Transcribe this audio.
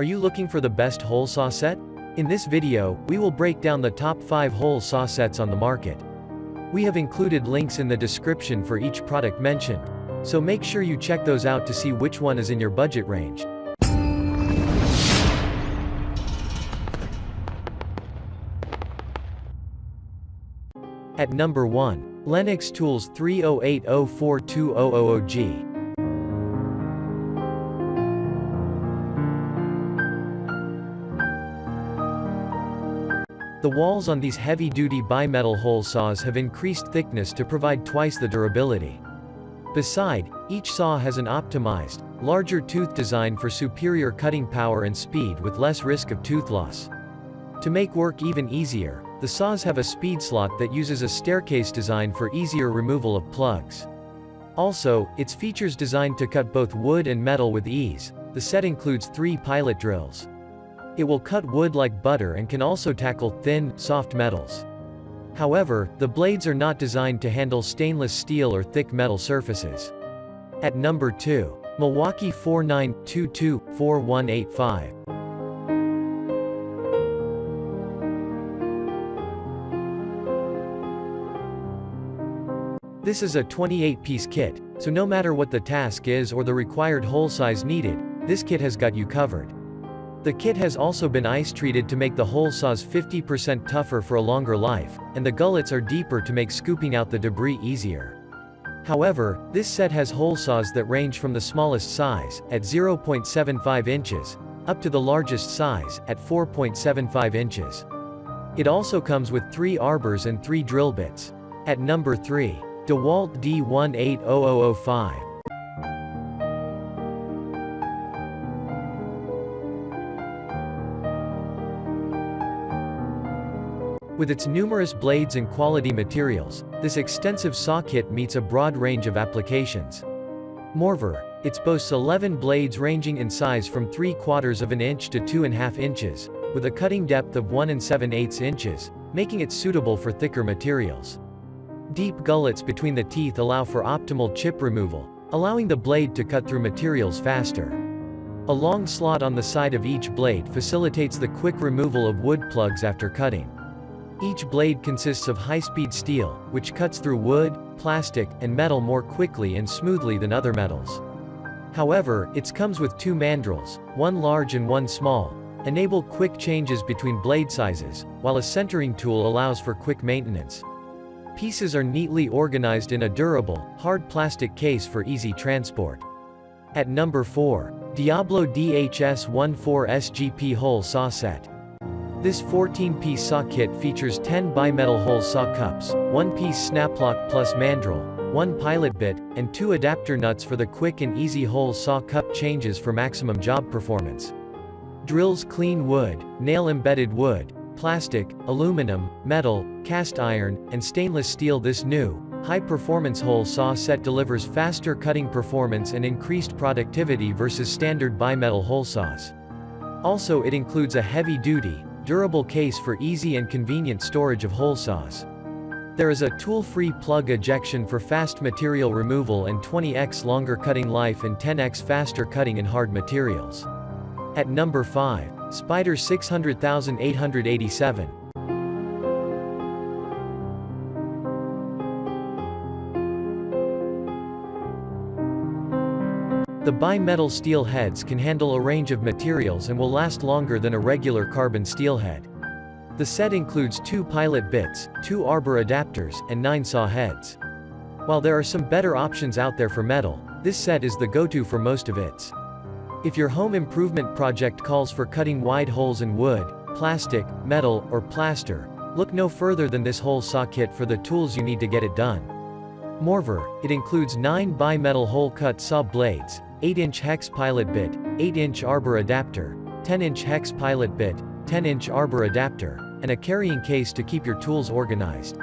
Are you looking for the best hole saw set? In this video, we will break down the top 5 hole saw sets on the market. We have included links in the description for each product mentioned, so make sure you check those out to see which one is in your budget range. At number 1. Lenox Tools 308042000G. The walls on these heavy-duty bimetal hole saws have increased thickness to provide twice the durability. Beside, each saw has an optimized, larger tooth design for superior cutting power and speed with less risk of tooth loss. To make work even easier, the saws have a speed slot that uses a staircase design for easier removal of plugs. Also, its features designed to cut both wood and metal with ease. The set includes 3 pilot drills. It will cut wood like butter and can also tackle thin, soft metals. However, the blades are not designed to handle stainless steel or thick metal surfaces. At number 2. Milwaukee 49224185. This is a 28-piece kit, so no matter what the task is or the required hole size needed, this kit has got you covered. The kit has also been ice-treated to make the hole saws 50% tougher for a longer life, and the gullets are deeper to make scooping out the debris easier. However, this set has hole saws that range from the smallest size, at 0.75 inches, up to the largest size, at 4.75 inches. It also comes with 3 arbors and 3 drill bits. At number 3. DeWalt D180005. With its numerous blades and quality materials, this extensive saw kit meets a broad range of applications. Moreover, it boasts 11 blades ranging in size from 3/4 of an inch to 2.5 inches, with a cutting depth of 1 7/8 inches, making it suitable for thicker materials. Deep gullets between the teeth allow for optimal chip removal, allowing the blade to cut through materials faster. A long slot on the side of each blade facilitates the quick removal of wood plugs after cutting. Each blade consists of high-speed steel, which cuts through wood, plastic, and metal more quickly and smoothly than other metals. However, it comes with 2 mandrels, one large and one small, enable quick changes between blade sizes, while a centering tool allows for quick maintenance. Pieces are neatly organized in a durable, hard plastic case for easy transport. At number 4. Diablo DHS14SGP Hole Saw Set. This 14-piece saw kit features 10 bimetal hole saw cups, 1-piece snaplock plus mandrel, 1 pilot bit, and 2 adapter nuts for the quick and easy hole saw cup changes for maximum job performance. Drills clean wood, nail-embedded wood, plastic, aluminum, metal, cast iron, and stainless steel. This new, high-performance hole saw set delivers faster cutting performance and increased productivity versus standard bimetal hole saws. Also, it includes a heavy-duty, durable case for easy and convenient storage of hole saws. There is a tool-free plug ejection for fast material removal and 20x longer cutting life and 10x faster cutting in hard materials. At number 5. Spyder 600887. The bimetal steel heads can handle a range of materials and will last longer than a regular carbon steel head. The set includes 2 pilot bits, 2 arbor adapters, and 9 saw heads. While there are some better options out there for metal, this set is the go-to for most of its. If your home improvement project calls for cutting wide holes in wood, plastic, metal, or plaster, look no further than this hole saw kit for the tools you need to get it done. Moreover, it includes 9 bimetal hole cut saw blades, 8-inch hex pilot bit, 8-inch arbor adapter, 10-inch hex pilot bit, 10-inch arbor adapter, and a carrying case to keep your tools organized.